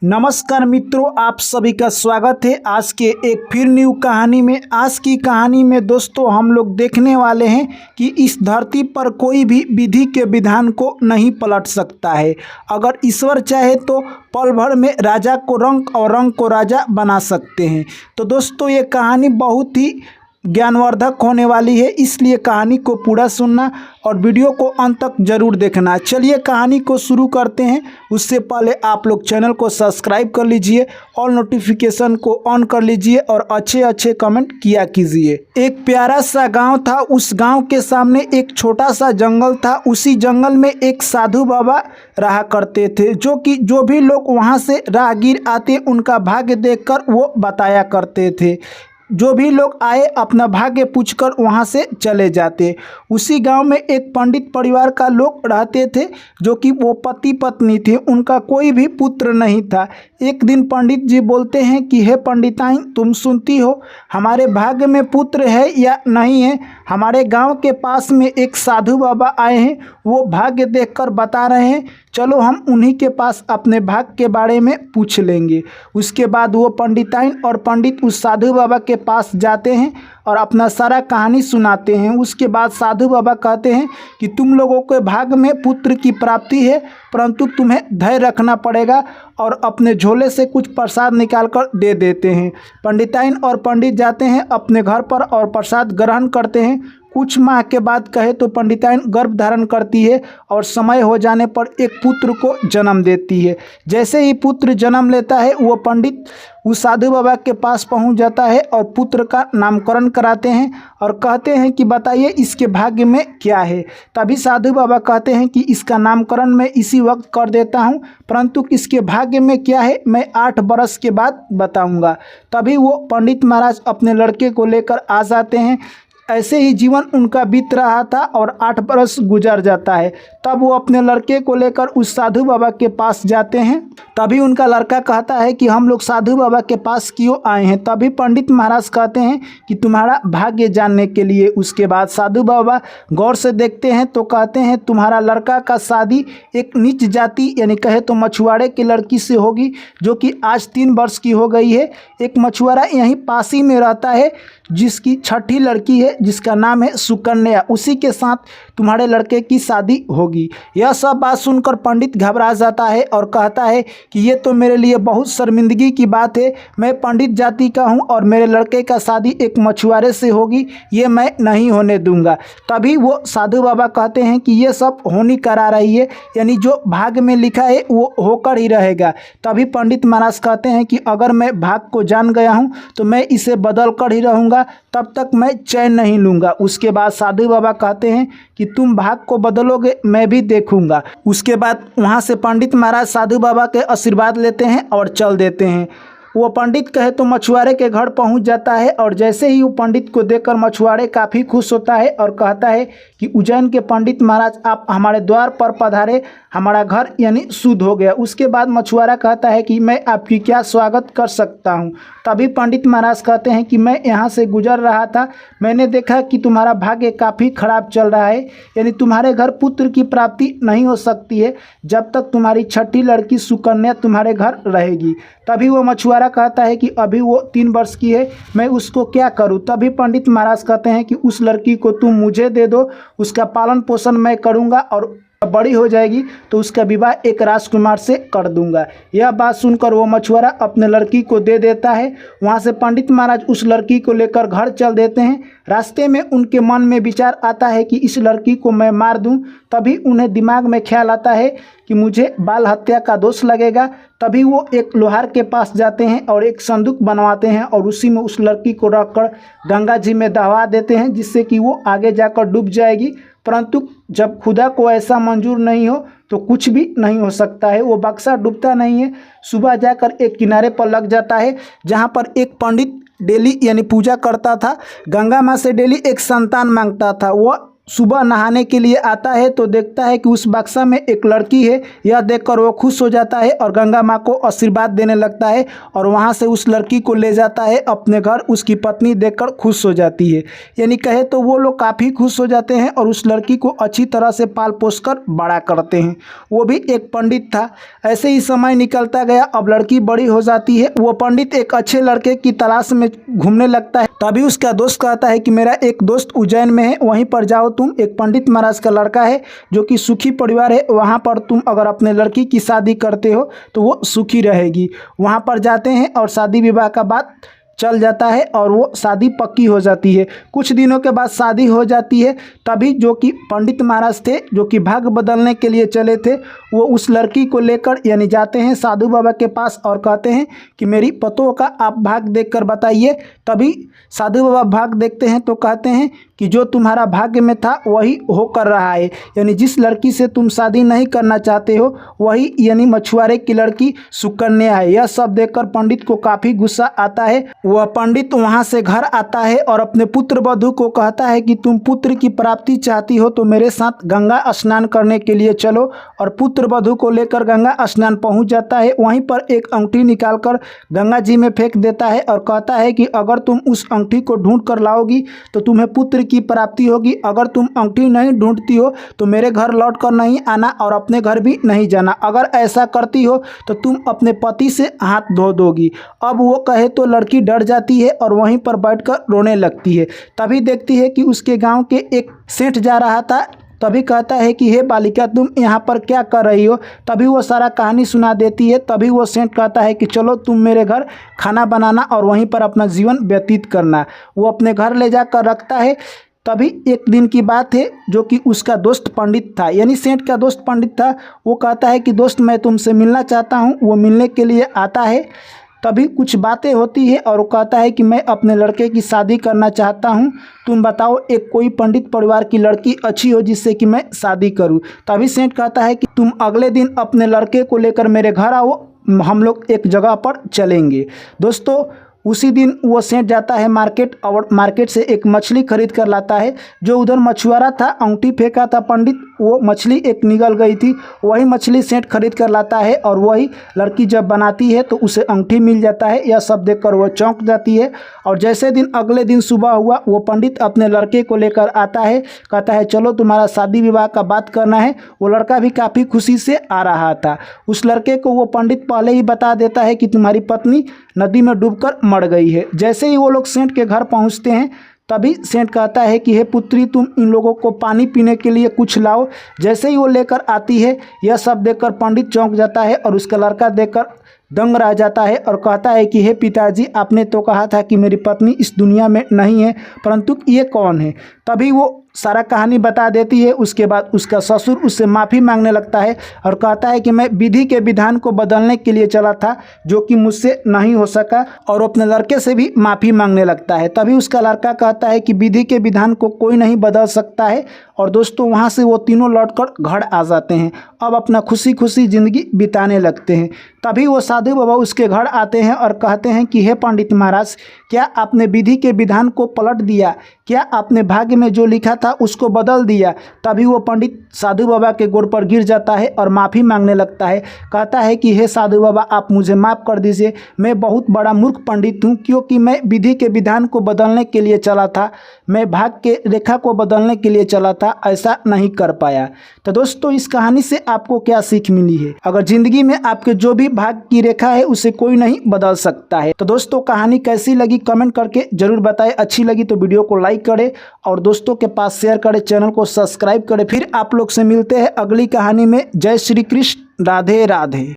नमस्कार मित्रों, आप सभी का स्वागत है आज के एक फिर न्यू कहानी में। आज की कहानी में दोस्तों हम लोग देखने वाले हैं कि इस धरती पर कोई भी विधि के विधान को नहीं पलट सकता है। अगर ईश्वर चाहे तो पल भर में राजा को रंक और रंक को राजा बना सकते हैं। तो दोस्तों ये कहानी बहुत ही ज्ञानवर्धक होने वाली है, इसलिए कहानी को पूरा सुनना और वीडियो को अंत तक जरूर देखना। चलिए कहानी को शुरू करते हैं। उससे पहले आप लोग चैनल को सब्सक्राइब कर लीजिए और नोटिफिकेशन को ऑन कर लीजिए और अच्छे अच्छे कमेंट किया कीजिए। एक प्यारा सा गांव था। उस गांव के सामने एक छोटा सा जंगल था। उसी जंगल में एक साधु बाबा रहा करते थे, जो भी लोग वहां से राहगीर आते उनका भाग्य देखकर वो बताया करते थे। जो भी लोग आए अपना भाग्य पूछकर वहां से चले जाते। उसी गांव में एक पंडित परिवार का लोग रहते थे, जो कि वो पति पत्नी थे। उनका कोई भी पुत्र नहीं था। एक दिन पंडित जी बोलते हैं कि हे पंडिताइन, तुम सुनती हो हमारे भाग्य में पुत्र है या नहीं है? हमारे गांव के पास में एक साधु बाबा आए हैं, वो भाग्य देखकर बता रहे हैं। चलो हम उन्हीं के पास अपने भाग्य के बारे में पूछ लेंगे। उसके बाद वो पंडिताइन और पंडित उस साधु बाबा के पास जाते हैं और अपना सारा कहानी सुनाते हैं। उसके बाद साधु बाबा कहते हैं कि तुम लोगों के भाग्य में पुत्र की प्राप्ति है, परंतु तुम्हें धैर्य रखना पड़ेगा, और अपने झोले से कुछ प्रसाद निकाल कर दे देते हैं। पंडिताइन और पंडित जाते हैं अपने घर पर और प्रसाद ग्रहण करते हैं। कुछ माह के बाद कहे तो पंडिताइन गर्भ धारण करती है और समय हो जाने पर एक पुत्र को जन्म देती है। जैसे ही पुत्र जन्म लेता है वो पंडित उस साधु बाबा के पास पहुंच जाता है और पुत्र का नामकरण कराते हैं और कहते हैं कि बताइए इसके भाग्य में क्या है। तभी साधु बाबा कहते हैं कि इसका नामकरण मैं इसी वक्त कर देता हूं, परंतु इसके भाग्य में क्या है मैं 8 बरस के बाद बताऊंगा। तभी वो पंडित महाराज अपने लड़के को लेकर आ जाते हैं। ऐसे ही जीवन उनका बीत रहा था और 8 बरस गुजर जाता है। तब वो अपने लड़के को लेकर उस साधु बाबा के पास जाते हैं। तभी उनका लड़का कहता है कि हम लोग साधु बाबा के पास क्यों आए हैं? तभी पंडित महाराज कहते हैं कि तुम्हारा भाग्य जानने के लिए। उसके बाद साधु बाबा गौर से देखते हैं तो कहते हैं तुम्हारा लड़का का शादी एक नीच जाति यानी कहे तो मछुआरे की लड़की से होगी, जो कि आज 3 वर्ष की हो गई है। एक मछुआरा यहीं पास ही में रहता है जिसकी 6ठी लड़की है, जिसका नाम है सुकन्या। उसी के साथ तुम्हारे लड़के की शादी होगी। यह सब बात सुनकर पंडित घबरा जाता है और कहता है कि ये तो मेरे लिए बहुत शर्मिंदगी की बात है। मैं पंडित जाति का हूँ और मेरे लड़के का शादी एक मछुआरे से होगी, ये मैं नहीं होने दूंगा। तभी वो साधु बाबा कहते हैं कि ये सब होनी करा रही है, यानी जो भाग्य में लिखा है वो होकर ही रहेगा। तभी पंडित महाराज कहते हैं कि अगर मैं भाग्य को जान गया हूँ तो मैं इसे बदल कर ही रहूँगा, तब तक मैं चैन नहीं लूँगा। उसके बाद साधु बाबा कहते हैं कि तुम भाग्य को बदलोगे मैं भी देखूंगा। उसके बाद वहाँ से पंडित महाराज साधु बाबा के आशीर्वाद लेते हैं और चल देते हैं। वो पंडित कहे तो मछुआरे के घर पहुंच जाता है और जैसे ही वो पंडित को देखकर मछुआरे काफ़ी खुश होता है और कहता है कि उज्जैन के पंडित महाराज आप हमारे द्वार पर पधारे, हमारा घर यानी शुद्ध हो गया। उसके बाद मछुआरा कहता है कि मैं आपकी क्या स्वागत कर सकता हूं। तभी पंडित महाराज कहते हैं कि मैं यहाँ से गुजर रहा था, मैंने देखा कि तुम्हारा भाग्य काफ़ी खराब चल रहा है, यानी तुम्हारे घर पुत्र की प्राप्ति नहीं हो सकती है जब तक तुम्हारी 6ठी लड़की सुकन्या तुम्हारे घर रहेगी। तभी वो मछुआरा कहता है कि अभी वो 3 वर्ष की है, मैं उसको क्या करूं? तभी पंडित महाराज कहते हैं कि उस लड़की को तुम मुझे दे दो, उसका पालन पोषण मैं करूंगा और बड़ी हो जाएगी तो उसका विवाह एक राजकुमार से कर दूंगा। यह बात सुनकर वो मछुआरा अपने लड़की को दे देता है। वहाँ से पंडित महाराज उस लड़की को लेकर घर चल देते हैं। रास्ते में उनके मन में विचार आता है कि इस लड़की को मैं मार दूं। तभी उन्हें दिमाग में ख्याल आता है कि मुझे बाल हत्या का दोष लगेगा। तभी वो एक लोहार के पास जाते हैं और एक संदूक बनवाते हैं और उसी में उस लड़की को रखकर गंगा जी में दहवा देते हैं, जिससे कि वो आगे जाकर डूब जाएगी। परंतु जब खुदा को ऐसा मंजूर नहीं हो तो कुछ भी नहीं हो सकता है। वो बक्सा डूबता नहीं है। सुबह जाकर एक किनारे पर लग जाता है, जहाँ पर एक पंडित डेली यानी पूजा करता था, गंगा माँ से डेली एक संतान मांगता था। वह सुबह नहाने के लिए आता है तो देखता है कि उस बक्सा में एक लड़की है। यह देखकर वो खुश हो जाता है और गंगा माँ को आशीर्वाद देने लगता है और वहाँ से उस लड़की को ले जाता है अपने घर। उसकी पत्नी देखकर खुश हो जाती है, यानी कहे तो वो लोग काफ़ी खुश हो जाते हैं और उस लड़की को अच्छी तरह से पाल पोस कर बड़ा करते हैं। वो भी एक पंडित था। ऐसे ही समय निकलता गया। अब लड़की बड़ी हो जाती है। वो पंडित एक अच्छे लड़के की तलाश में घूमने लगता है। तभी उसका दोस्त कहता है कि मेरा एक दोस्त उज्जैन में है, वहीं पर जाओ तुम। एक पंडित महाराज का लड़का है जो कि सुखी परिवार है, वहाँ पर तुम अगर अपने लड़की की शादी करते हो तो वो सुखी रहेगी। वहाँ पर जाते हैं और शादी विवाह का बात चल जाता है और वो शादी पक्की हो जाती है। कुछ दिनों के बाद शादी हो जाती है। तभी जो कि पंडित महाराज थे, जो कि भाग्य बदलने के लिए चले थे, वो उस लड़की को लेकर यानी जाते हैं साधु बाबा के पास और कहते हैं कि मेरी पतों का आप भाग्य देखकर बताइए। तभी साधु बाबा भाग्य देखते हैं तो कहते हैं कि जो तुम्हारा भाग्य में था वही हो कर रहा है, यानी जिस लड़की से तुम शादी नहीं करना चाहते हो वही यानी मछुआरे की लड़की सुकन्या है। यह सब देखकर पंडित को काफ़ी गुस्सा आता है। वह पंडित वहां से घर आता है और अपने पुत्र वधू को कहता है कि तुम पुत्र की प्राप्ति चाहती हो तो मेरे साथ गंगा स्नान करने के लिए चलो। और पुत्र वधू को लेकर गंगा स्नान पहुंच जाता है। वहीं पर एक अंगूठी निकालकर गंगा जी में फेंक देता है और कहता है कि अगर तुम उस अंगूठी को ढूंढ कर लाओगी तो तुम्हें पुत्र की प्राप्ति होगी। अगर तुम अंगूठी नहीं ढूंढती हो तो मेरे घर लौट कर नहीं आना और अपने घर भी नहीं जाना। अगर ऐसा करती हो तो तुम अपने पति से हाथ धो दोगी। अब वो कहे तो लड़की डर जाती है और वहीं पर बैठकर रोने लगती है। तभी देखती है कि उसके गांव के एक सेठ जा रहा था। तभी कहता है कि हे बालिका, तुम यहाँ पर क्या कर रही हो। तभी वो सारा कहानी सुना देती है। तभी वो सेठ कहता है कि चलो तुम मेरे घर खाना बनाना और वहीं पर अपना जीवन व्यतीत करना। वो अपने घर ले जाकर रखता है। तभी एक दिन की बात है, जो कि उसका दोस्त पंडित था, यानी सेठ का दोस्त पंडित था। वो कहता है कि दोस्त मैं तुमसे मिलना चाहता हूँ। वो मिलने के लिए आता है। तभी कुछ बातें होती है और वो कहता है कि मैं अपने लड़के की शादी करना चाहता हूँ। तुम बताओ एक कोई पंडित परिवार की लड़की अच्छी हो जिससे कि मैं शादी करूँ। तभी सेठ कहता है कि तुम अगले दिन अपने लड़के को लेकर मेरे घर आओ, हम लोग एक जगह पर चलेंगे। दोस्तों उसी दिन वो सेठ जाता है मार्केट और मार्केट से एक मछली खरीद कर लाता है। जो उधर मछुआरा था, अंगूठी फेंका था पंडित, वो मछली एक निगल गई थी। वही मछली सेठ खरीद कर लाता है और वही लड़की जब बनाती है तो उसे अंगूठी मिल जाता है। यह सब देखकर वो चौंक जाती है। और जैसे दिन अगले दिन सुबह हुआ, वो पंडित अपने लड़के को लेकर आता है। कहता है चलो तुम्हारा शादी विवाह का बात करना है। वो लड़का भी काफ़ी खुशी से आ रहा था। उस लड़के को वो पंडित पहले ही बता देता है कि तुम्हारी पत्नी नदी में डूबकर मर गई है। जैसे ही वो लोग सेठ के घर पहुंचते हैं तभी सेठ कहता है कि हे पुत्री, तुम इन लोगों को पानी पीने के लिए कुछ लाओ। जैसे ही वो लेकर आती है, यह सब देखकर पंडित चौंक जाता है और उसका लड़का देखकर दंग रह जाता है और कहता है कि हे पिताजी, आपने तो कहा था कि मेरी पत्नी इस दुनिया में नहीं है, परंतु ये कौन है। तभी वो सारा कहानी बता देती है। उसके बाद उसका ससुर उससे माफ़ी मांगने लगता है और कहता है कि मैं विधि के विधान को बदलने के लिए चला था, जो कि मुझसे नहीं हो सका, और अपने लड़के से भी माफ़ी मांगने लगता है। तभी उसका लड़का कहता है कि विधि के विधान को कोई नहीं बदल सकता है। और दोस्तों वहाँ से वो तीनों लौटकर घर आ जाते हैं। अब अपना खुशी खुशी ज़िंदगी बिताने लगते हैं। तभी वो साधु बाबा उसके घर आते हैं और कहते हैं कि हे पंडित महाराज, क्या आपने विधि के विधान को पलट दिया? क्या आपने भाग्य में जो लिखा था उसको बदल दिया? तभी वो पंडित साधु बाबा के गोड़ पर गिर जाता है और माफ़ी मांगने लगता है। कहता है कि हे साधु बाबा, आप मुझे माफ़ कर दीजिए। मैं बहुत बड़ा मूर्ख पंडित हूँ, क्योंकि मैं विधि के विधान को बदलने के लिए चला था, मैं भाग्य के रेखा को बदलने के लिए चला था, ऐसा नहीं कर पाया। तो दोस्तों इस कहानी से आपको क्या सीख मिली है? अगर ज़िंदगी में आपके जो भी भाग्य की रेखा है उसे कोई नहीं बदल सकता है। तो दोस्तों कहानी कैसी लगी कमेंट करके ज़रूर बताएं। अच्छी लगी तो वीडियो को लाइक करें और दोस्तों के पास शेयर करें, चैनल को सब्सक्राइब करें। फिर आप लोग से मिलते हैं अगली कहानी में। जय श्री कृष्ण, राधे राधे।